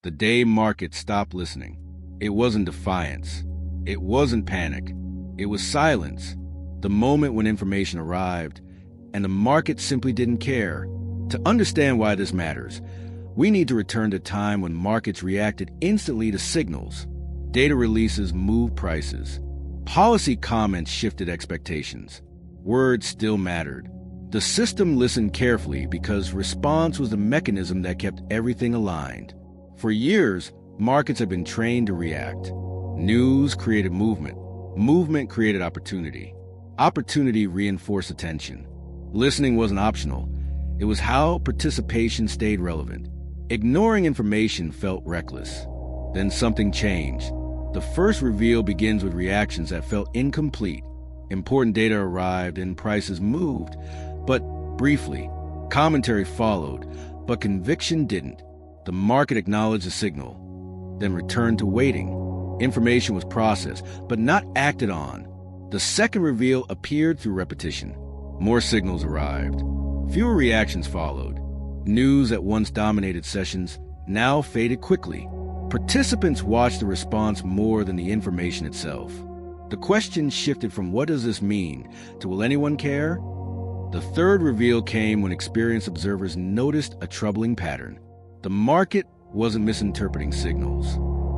The day market stopped listening. It wasn't defiance. It wasn't panic. It was silence. The moment when information arrived, and the market simply didn't care. To understand why this matters, we need to return to time when markets reacted instantly to signals. Data releases moved prices. Policy comments shifted expectations. Words still mattered. The system listened carefully because response was the mechanism that kept everything aligned. For years, markets have been trained to react. News created movement. Movement created opportunity. Opportunity reinforced attention. Listening wasn't optional. It was how participation stayed relevant. Ignoring information felt reckless. Then something changed. The first reveal begins with reactions that felt incomplete. Important data arrived and prices moved, but briefly. Commentary followed, but conviction didn't. The market acknowledged the signal, then returned to waiting. Information was processed, but not acted on. The second reveal appeared through repetition. More signals arrived. Fewer reactions followed. News that once dominated sessions now faded quickly. Participants watched the response more than the information itself. The question shifted from "what does this mean?" to "will anyone care?" The third reveal came when experienced observers noticed a troubling pattern. The market wasn't misinterpreting signals.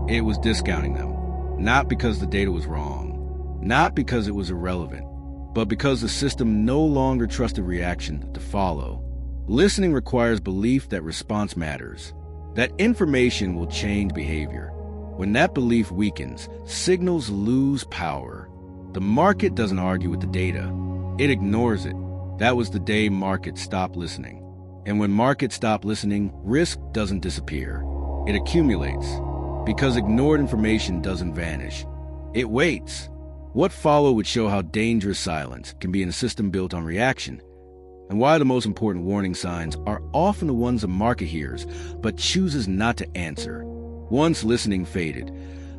It was discounting them, not because the data was wrong, not because it was irrelevant, but because the system no longer trusted reaction to follow. Listening requires belief that response matters, that information will change behavior. When that belief weakens, signals lose power. The market doesn't argue with the data. It ignores it. That was the day markets stopped listening. And when markets stop listening, risk doesn't disappear. It accumulates. Because ignored information doesn't vanish. It waits. What followed would show how dangerous silence can be in a system built on reaction, and why the most important warning signs are often the ones the market hears but chooses not to answer. Once listening faded,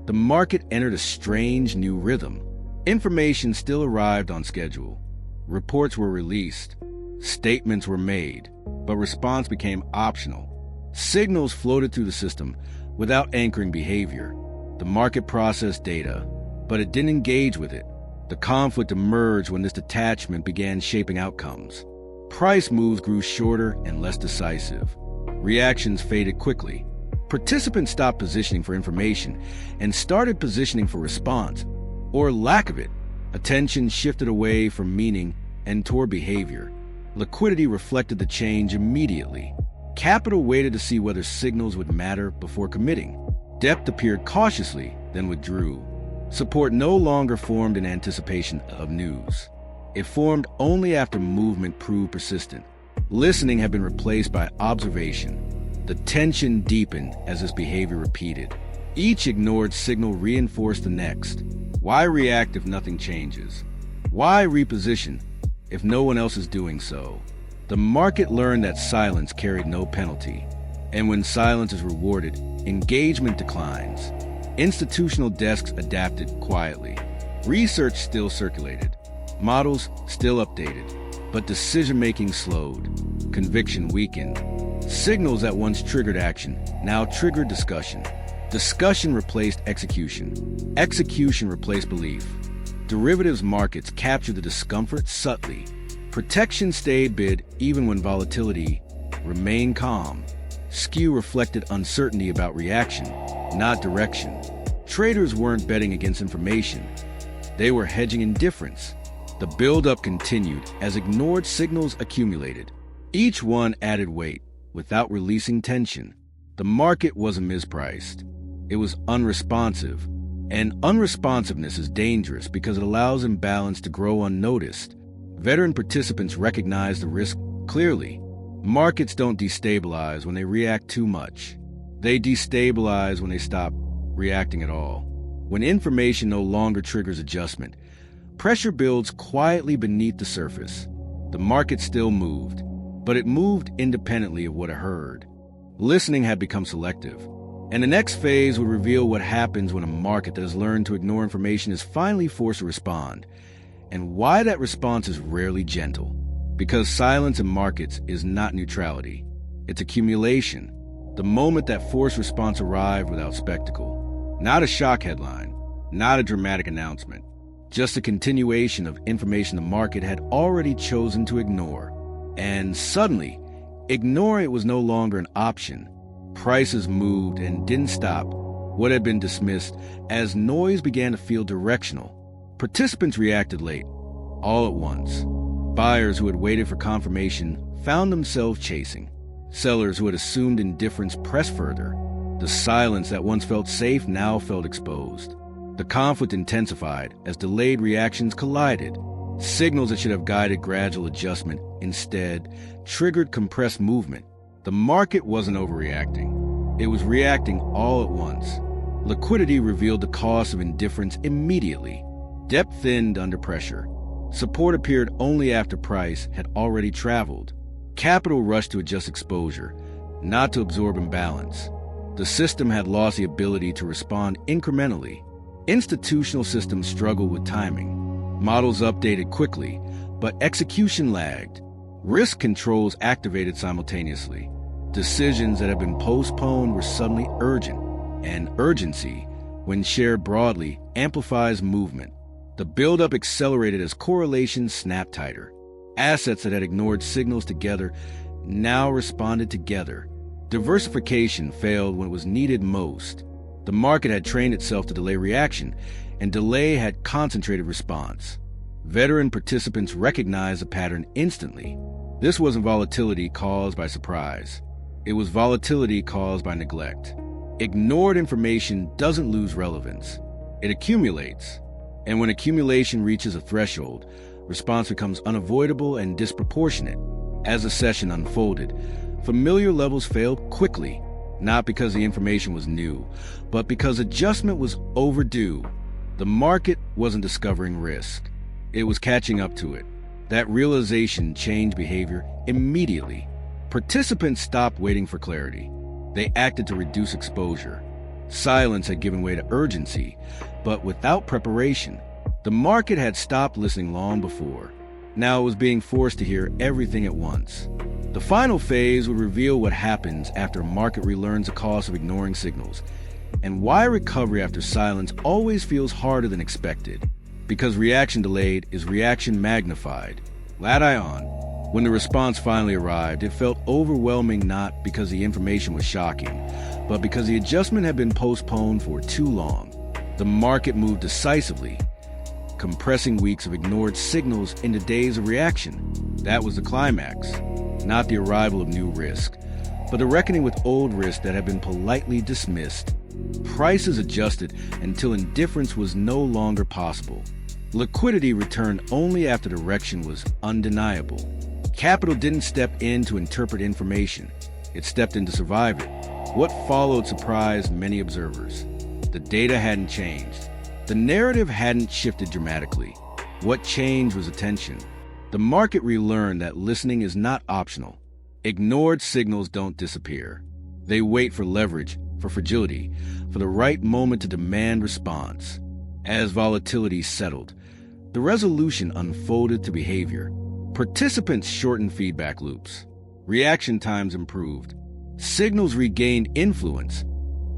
the market entered a strange new rhythm. Information still arrived on schedule. Reports were released. Statements were made, but response became optional. Signals floated through the system without anchoring behavior. The market processed data, but it didn't engage with it. The conflict emerged when this detachment began shaping outcomes. Price moves grew shorter and less decisive. Reactions faded quickly. Participants stopped positioning for information and started positioning for response, or lack of it. Attention shifted away from meaning and toward behavior. Liquidity reflected the change immediately. Capital waited to see whether signals would matter before committing. Depth appeared cautiously, then withdrew. Support no longer formed in anticipation of news. It formed only after movement proved persistent. Listening had been replaced by observation. The tension deepened as this behavior repeated. Each ignored signal reinforced the next. Why react if nothing changes? Why reposition if no one else is doing so? The market learned that silence carried no penalty. And when silence is rewarded, engagement declines. Institutional desks adapted quietly. Research still circulated. Models still updated. But decision-making slowed. Conviction weakened. Signals that once triggered action now triggered discussion. Discussion replaced execution. Execution replaced belief. Derivatives markets captured the discomfort subtly. Protection stayed bid even when volatility remained calm. Skew reflected uncertainty about reaction, not direction. Traders weren't betting against information. They were hedging indifference. The buildup continued as ignored signals accumulated. Each one added weight without releasing tension. The market wasn't mispriced. It was unresponsive. And unresponsiveness is dangerous because it allows imbalance to grow unnoticed. Veteran participants recognize the risk clearly. Markets don't destabilize when they react too much. They destabilize when they stop reacting at all. When information no longer triggers adjustment, pressure builds quietly beneath the surface. The market still moved, but it moved independently of what it heard. Listening had become selective. And the next phase would reveal what happens when a market that has learned to ignore information is finally forced to respond, and why that response is rarely gentle. Because silence in markets is not neutrality. It's accumulation. The moment that forced response arrived without spectacle. Not a shock headline, not a dramatic announcement, just a continuation of information the market had already chosen to ignore. And suddenly, ignoring it was no longer an option. Prices moved and didn't stop. What had been dismissed as noise began to feel directional. Participants reacted late, all at once. Buyers who had waited for confirmation found themselves chasing. Sellers who had assumed indifference pressed further. The silence that once felt safe now felt exposed. The conflict intensified as delayed reactions collided. Signals that should have guided gradual adjustment instead triggered compressed movement. The market wasn't overreacting. It was reacting all at once. Liquidity revealed the cost of indifference immediately. Depth thinned under pressure. Support appeared only after price had already traveled. Capital rushed to adjust exposure, not to absorb imbalance. The system had lost the ability to respond incrementally. Institutional systems struggled with timing. Models updated quickly, but execution lagged. Risk controls activated simultaneously. Decisions that had been postponed were suddenly urgent, and urgency, when shared broadly, amplifies movement. The buildup accelerated as correlations snapped tighter. Assets that had ignored signals together now responded together. Diversification failed when it was needed most. The market had trained itself to delay reaction, and delay had concentrated response. Veteran participants recognized the pattern instantly. This wasn't volatility caused by surprise. It was volatility caused by neglect. Ignored information doesn't lose relevance. It accumulates. And when accumulation reaches a threshold, response becomes unavoidable and disproportionate. As the session unfolded, familiar levels failed quickly, not because the information was new, but because adjustment was overdue. The market wasn't discovering risk. It was catching up to it. That realization changed behavior immediately. Participants stopped waiting for clarity. They acted to reduce exposure. Silence had given way to urgency, but without preparation. The market had stopped listening long before. Now it was being forced to hear everything at once. The final phase would reveal what happens after a market relearns the cost of ignoring signals, and why recovery after silence always feels harder than expected. Because reaction delayed is reaction magnified. Lat-ion. When the response finally arrived, it felt overwhelming not because the information was shocking, but because the adjustment had been postponed for too long. The market moved decisively, compressing weeks of ignored signals into days of reaction. That was the climax, not the arrival of new risk, but the reckoning with old risk that had been politely dismissed. Prices adjusted until indifference was no longer possible. Liquidity returned only after direction was undeniable. Capital didn't step in to interpret information. It stepped in to survive it. What followed surprised many observers. The data hadn't changed. The narrative hadn't shifted dramatically. What changed was attention. The market relearned that listening is not optional. Ignored signals don't disappear. They wait for leverage, for fragility, for the right moment to demand response. As volatility settled, the resolution unfolded to behavior. Participants shortened feedback loops. Reaction times improved. Signals regained influence,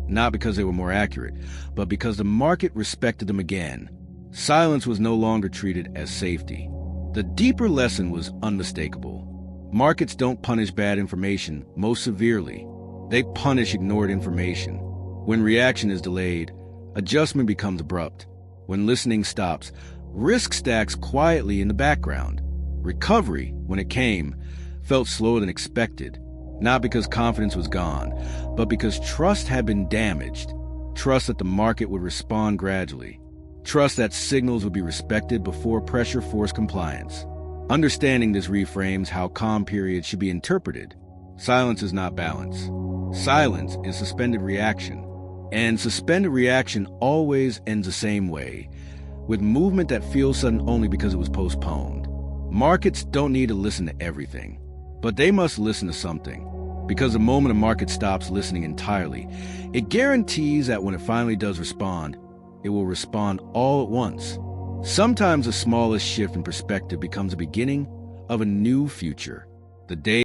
not because they were more accurate, but because the market respected them again. Silence was no longer treated as safety. The deeper lesson was unmistakable. Markets don't punish bad information most severely. They punish ignored information. When reaction is delayed, adjustment becomes abrupt. When listening stops, risk stacks quietly in the background. Recovery, when it came, felt slower than expected, not because confidence was gone, but because trust had been damaged. Trust that the market would respond gradually. Trust that signals would be respected before pressure forced compliance. Understanding this reframes how calm periods should be interpreted. Silence is not balance. Silence is suspended reaction. And suspended reaction always ends the same way, with movement that feels sudden only because it was postponed. Markets don't need to listen to everything, but they must listen to something. Because the moment a market stops listening entirely, it guarantees that when it finally does respond, it will respond all at once. Sometimes the smallest shift in perspective becomes the beginning of a new future. The day